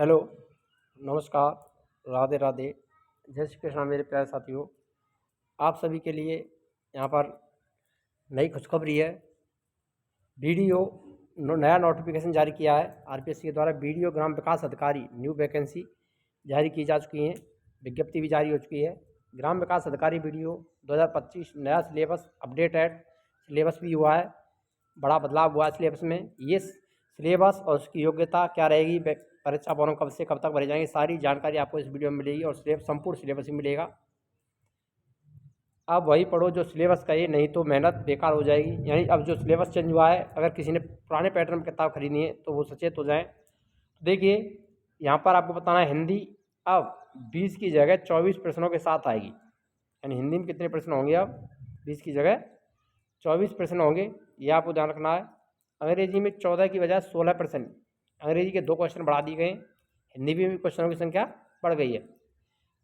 Hello, नमस्कार, राधे राधे, जय श्री कृष्णा मेरे प्यारे साथियों। आप सभी के लिए यहाँ पर नई खुशखबरी है। बीडीओ नया नोटिफिकेशन जारी किया है। आरपीएससी के द्वारा बीडीओ ग्राम विकास अधिकारी न्यू वैकेंसी जारी की जा चुकी हैं। विज्ञप्ति भी जारी हो चुकी है। ग्राम विकास अधिकारी बीडीओ 2025 नया सिलेबस अपडेटेड सिलेबस भी हुआ है। बड़ा बदलाव हुआ है सिलेबस में। ये सिलेबस और उसकी योग्यता क्या रहेगी, परीक्षा फॉर्म कब से कब तक भरे जाएंगे, सारी जानकारी आपको इस वीडियो में मिलेगी और संपूर्ण सिलेबस ही मिलेगा। आप वही पढ़ो जो सिलेबस का है, नहीं तो मेहनत बेकार हो जाएगी। यानी अब जो सिलेबस चेंज हुआ है, अगर किसी ने पुराने पैटर्न में किताब खरीदनी है तो वो सचेत हो जाएं। तो देखिए, यहाँ पर आपको बताना है हिंदी अब 20 की जगह 24 प्रश्नों के साथ आएगी। यानी हिंदी में कितने प्रश्न होंगे, अब 20 की जगह 24 प्रश्न होंगे, ये आपको ध्यान रखना है। अंग्रेजी में 14 की बजाय 16 प्रश्न, अंग्रेजी के 2 क्वेश्चन बढ़ा दिए गए। हिंदी में भी क्वेश्चनों की संख्या बढ़ गई है।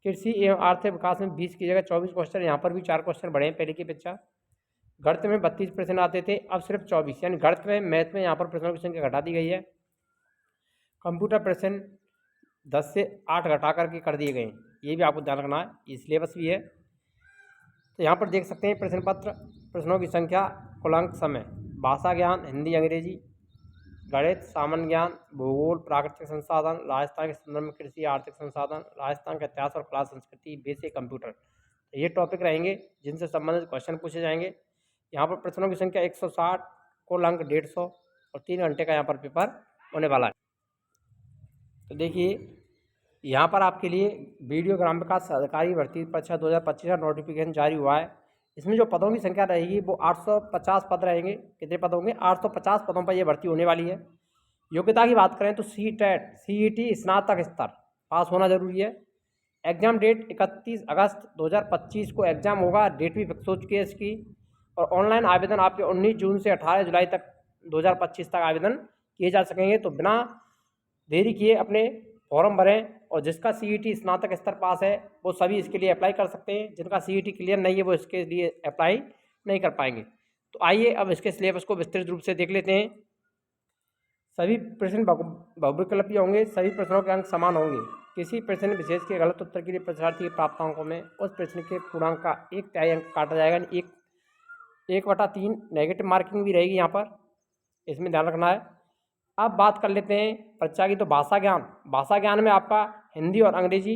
कृषि एवं आर्थिक विकास में 20 की जगह 24 क्वेश्चन, यहाँ पर भी 4 क्वेश्चन बढ़े हैं पहले की अपेक्षा। गणित में 32 प्रश्न आते थे, अब सिर्फ 24, यानी गणित में मैथ में यहाँ पर प्रश्नों की संख्या घटा दी गई है। कंप्यूटर प्रश्न 10 से 8 घटा करके कर दिए गए हैं, ये भी आपको ध्यान रखना है। ये सिलेबस भी है। तो यहाँ पर देख सकते हैं प्रश्न पत्र, प्रश्नों की संख्या, कुल अंक, समय, भाषा ज्ञान हिंदी अंग्रेजी, गणित, सामान्य ज्ञान, भूगोल, प्राकृतिक संसाधन, राजस्थान के संदर्भ में कृषि, आर्थिक संसाधन, राजस्थान का इतिहास और कला संस्कृति, बेसिक कंप्यूटर, ये टॉपिक रहेंगे जिनसे संबंधित क्वेश्चन पूछे जाएंगे। यहाँ पर प्रश्नों की संख्या 160, कुल अंक 150 और 3 घंटे का यहाँ पर पेपर होने वाला है। तो देखिए, यहाँ पर आपके लिए बीडीओ ग्राम विकास अधिकारी भर्ती परीक्षा 2025 का नोटिफिकेशन जारी हुआ है। इसमें जो पदों की संख्या रहेगी वो 850 पद रहेंगे। कितने पद होंगे? 850 पदों पर यह भर्ती होने वाली है। योग्यता की बात करें तो सीटेट सीईटी स्नातक स्तर पास होना जरूरी है। एग्जाम डेट 31 अगस्त 2025 को एग्जाम होगा। डेट भी फिक्स हो चुकी है इसकी। और ऑनलाइन आवेदन आपके 19 जून से 18 जुलाई तक 2025 तक आवेदन किए जा सकेंगे। तो बिना देरी किए अपने फॉर्म भरें, और जिसका सीईटी स्नातक स्तर पास है वो सभी इसके लिए अप्लाई कर सकते हैं। जिनका सीईटी क्लियर नहीं है वो इसके लिए अप्लाई नहीं कर पाएंगे। तो आइए अब इसके सिलेबस को विस्तृत रूप से देख लेते हैं। सभी प्रश्न बहुविकल्पीय होंगे। सभी प्रश्नों के अंक समान होंगे। किसी प्रश्न विशेष के गलत उत्तर के लिए परीक्षार्थी के प्राप्त अंकों में उस प्रश्न के पूर्णांक का 1/3 अंक काटा जाएगा। 1/3 नेगेटिव मार्किंग भी रहेगी यहाँ पर, इसमें ध्यान रखना है। अब बात कर लेते हैं परीक्षा की। तो भाषा ज्ञान में आपका हिंदी और अंग्रेजी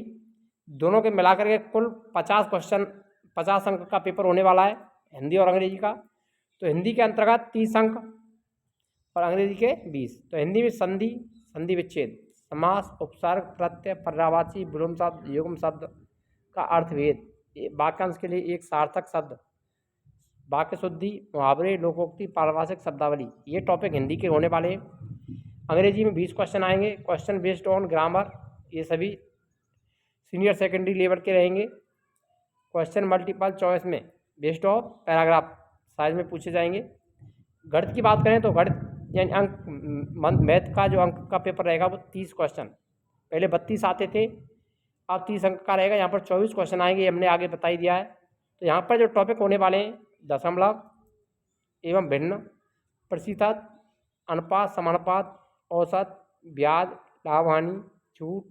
दोनों के मिलाकर के कुल 50 क्वेश्चन, 50 अंक का पेपर होने वाला है हिंदी और अंग्रेजी का। तो हिंदी के अंतर्गत 30 अंक और अंग्रेजी के 20। तो हिंदी में संधि, संधि विच्छेद, समास, उपसर्ग, प्रत्यय, पर्यायवाची, विलोम शब्द, युग्म शब्द का अर्थभेद, वाक्यांश के लिए एक सार्थक शब्द, वाक्य शुद्धि, मुहावरे, लोकोक्ति, पारिभाषिक शब्दावली, ये टॉपिक हिंदी के होने वाले हैं। अंग्रेजी में 20 क्वेश्चन आएंगे। क्वेश्चन बेस्ड ऑन ग्रामर, ये सभी सीनियर सेकेंडरी लेवल के रहेंगे। क्वेश्चन मल्टीपल चॉइस में बेस्ड ऑफ पैराग्राफ साइज में पूछे जाएंगे। गणित की बात करें तो गणित यानी अंक मैथ का जो अंक का पेपर रहेगा वो 30 क्वेश्चन, पहले 32 आते थे, अब 30 अंक का रहेगा। यहाँ पर 24 क्वेश्चन आएंगे, हमने आगे बता ही दिया है। तो यहाँ पर जो टॉपिक होने वाले हैं, दशमलव एवं भिन्न, प्रतिशत, अनुपात, समानुपात, औसत, ब्याज, लाभ हानि, छूट,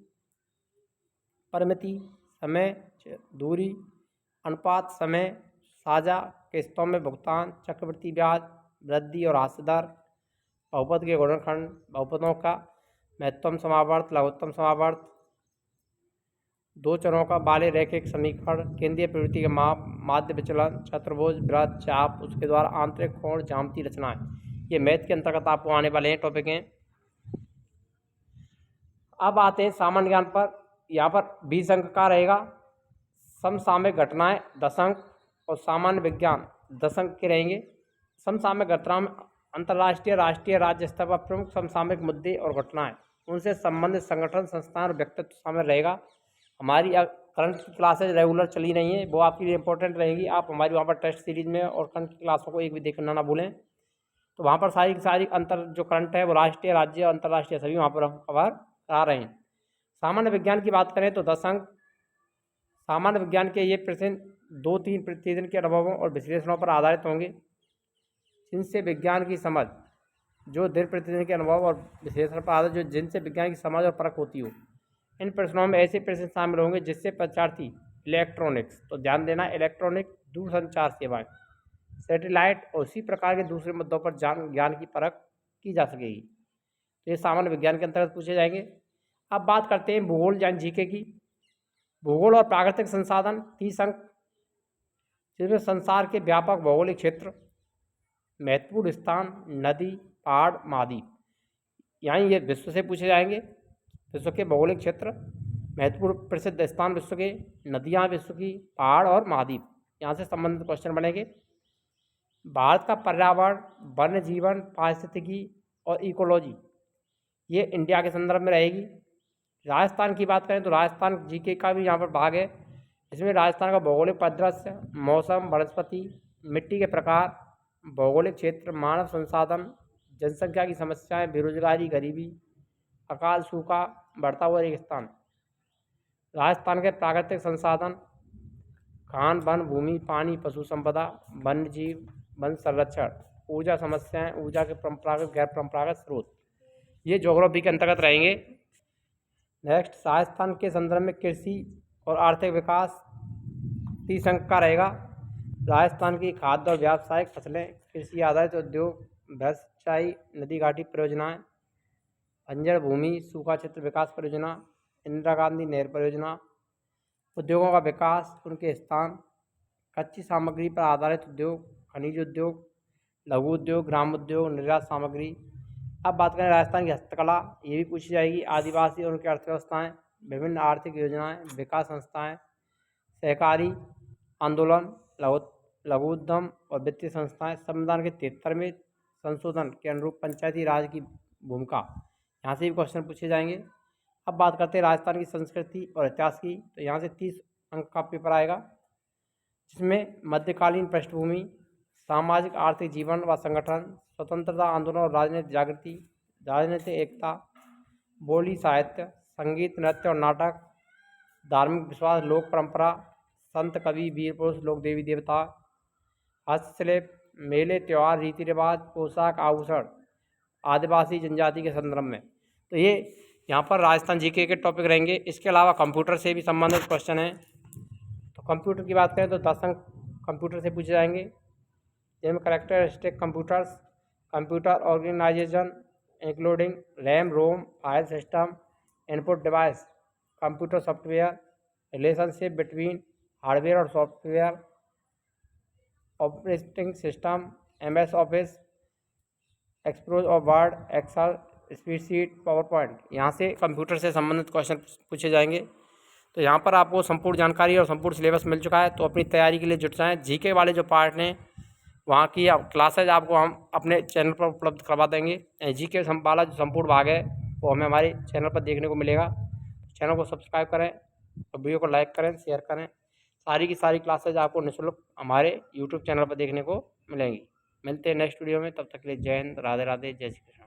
परिमिति, समय, दूरी, अनुपात, समय, साझा, किस्तों में भुगतान, चक्रवृद्धि ब्याज, वृद्धि और ह्रास दर, बहुपद के गुणनखंड, बहुपदों का महत्तम समावर्त, लघुत्तम समावर्त, 2 चरों का बाले रैखिक समीकरण, केंद्रीय प्रवृत्ति का माप, माध्य विचलन, चतुर्भुज, वृत्त, चाप, उसके द्वारा आंतरिक कोण, ज्यामितीय रचनाएं, ये मैथ के अंतर्गत आपको आने वाले हैं टॉपिक हैं। अब आते हैं सामान्य ज्ञान पर। यहाँ पर 20 अंक का रहेगा। समसामयिक घटनाएं 10 अंक और सामान्य विज्ञान 10 अंक के रहेंगे। समसामयिक घटनाओं में अंतर्राष्ट्रीय, राष्ट्रीय, राज्य स्तर पर प्रमुख समसामयिक मुद्दे और घटनाएं, उनसे संबंधित संगठन, संस्थान और व्यक्तित्व शामिल रहेगा। हमारी करंट की क्लासेज रेगुलर चली नहीं है, वो आपके लिए इंपॉर्टेंट रहेगी। आप हमारी वहाँ पर टेस्ट सीरीज में और करंट की क्लासों को एक भी देखना ना भूलें। तो वहाँ पर सारी की सारी अंतर जो करंट है वो राष्ट्रीय, राज्य, अंतर्राष्ट्रीय सभी वहाँ पर हम कवर करा रहे हैं। सामान्य विज्ञान की बात करें तो 10 अंक। सामान्य विज्ञान के ये प्रश्न 2-3 प्रतिदिन के अनुभवों और विश्लेषणों पर आधारित होंगे, जिनसे विज्ञान की समझ जो दिन प्रतिदिन के अनुभव और विश्लेषण पर आधारित जो जिनसे विज्ञान की समझ और परख होती हो। इन प्रश्नों में ऐसे प्रश्न शामिल होंगे जिससे परीक्षार्थी इलेक्ट्रॉनिक्स, तो ध्यान देना, इलेक्ट्रॉनिक, दूरसंचार सेवाएं, सैटेलाइट और उसी प्रकार के दूसरे मुद्दों पर ज्ञान की परख की जा सकेगी। तो ये सामान्य विज्ञान के अंतर्गत पूछे जाएंगे। अब बात करते हैं भूगोल यानी जीके की। भूगोल और प्राकृतिक संसाधन 30 अंक, जिसमें संसार के व्यापक भौगोलिक क्षेत्र, महत्वपूर्ण स्थान, नदी, पहाड़, महाद्वीप, यानी ये विश्व से पूछे जाएंगे। विश्व के भौगोलिक क्षेत्र, महत्वपूर्ण प्रसिद्ध स्थान विश्व के, नदियाँ विश्व की, पहाड़ और महाद्वीप, यहाँ से संबंधित क्वेश्चन बनेंगे। भारत का पर्यावरण, वन्य जीवन, पारिस्थितिकी और इकोलॉजी, ये इंडिया के संदर्भ में रहेगी। राजस्थान की बात करें तो राजस्थान जीके का भी यहाँ पर भाग है। इसमें राजस्थान का भौगोलिक परिदृश्य, मौसम, वनस्पति, मिट्टी के प्रकार, भौगोलिक क्षेत्र, मानव संसाधन, जनसंख्या की समस्याएं, बेरोजगारी, गरीबी, अकाल, सूखा, बढ़ता हुआ रेगिस्तान। राजस्थान के प्राकृतिक संसाधन, खान, वन, भूमि, पानी, पशु संपदा, वन्य जीव, वन संरक्षण, ऊर्जा समस्याएं, ऊर्जा के परंपरागत, गैर परंपरागत स्रोत, ये ज्योग्राफी के अंतर्गत रहेंगे। नेक्स्ट, राजस्थान के संदर्भ में कृषि और आर्थिक विकास 30 अंक का रहेगा। राजस्थान की खाद्य और व्यावसायिक फसलें, कृषि आधारित उद्योग, भैंस सिंचाई, नदी घाटी परियोजनाएं, बंजर भूमि, सूखा क्षेत्र विकास परियोजना, इंदिरा गांधी नहर परियोजना, उद्योगों का विकास, उनके स्थान, कच्ची सामग्री पर आधारित उद्योग, खनिज उद्योग, लघु उद्योग, ग्राम उद्योग, निर्यात सामग्री। अब बात करें राजस्थान की हस्तकला, ये भी पूछी जाएगी। आदिवासी और उनकी अर्थव्यवस्थाएं, विभिन्न आर्थिक योजनाएं, विकास संस्थाएं, सहकारी आंदोलन, लघु उद्यम और वित्तीय संस्थाएं, संविधान के 73वें संशोधन के अनुरूप पंचायती राज की भूमिका, यहाँ से भी क्वेश्चन पूछे जाएंगे। अब बात करते हैं राजस्थान की संस्कृति और इतिहास की, तो यहाँ से 30 अंक का पेपर आएगा, जिसमें मध्यकालीन पृष्ठभूमि, सामाजिक आर्थिक जीवन व संगठन, स्वतंत्रता आंदोलन और राजनीतिक जागृति, राजनीतिक एकता, बोली साहित्य, संगीत, नृत्य और नाटक, धार्मिक विश्वास, लोक परंपरा, संत कवि, वीर पुरुष, लोक देवी देवता, हस्तशिल्प, मेले, त्यौहार, रीति रिवाज, पोशाक, आभूषण, आदिवासी जनजाति के संदर्भ में। तो ये यहाँ पर राजस्थान जीके के टॉपिक रहेंगे। इसके अलावा कंप्यूटर से भी संबंधित क्वेश्चन हैं। तो कंप्यूटर की बात करें तो 10 अंक कंप्यूटर से पूछे जाएंगे, जिनमें characteristic computers, computer organization including RAM, ROM, file system, input device, computer software, relationship between hardware और software, operating system, MS office, explorer और Word, Excel, spreadsheet, PowerPoint, यहाँ से कंप्यूटर से संबंधित क्वेश्चन पूछे जाएंगे। तो यहाँ पर आपको संपूर्ण जानकारी और संपूर्ण सिलेबस मिल चुका है। तो अपनी तैयारी के लिए जुट जाएँ। जीके वाले जो पार्ट हैं वहाँ की क्लासेज आपको हम अपने चैनल पर उपलब्ध करवा देंगे। जीके वाला जो संपूर्ण भाग है वो हमें हमारे चैनल पर देखने को मिलेगा। चैनल को सब्सक्राइब करें और वीडियो को लाइक करें, शेयर करें। सारी की सारी क्लासेज आपको निःशुल्क हमारे यूट्यूब चैनल पर देखने को मिलेंगी। मिलते हैं नेक्स्ट वीडियो में, तब तक के लिए जय हिंद, राधे राधे, जय श्री कृष्ण।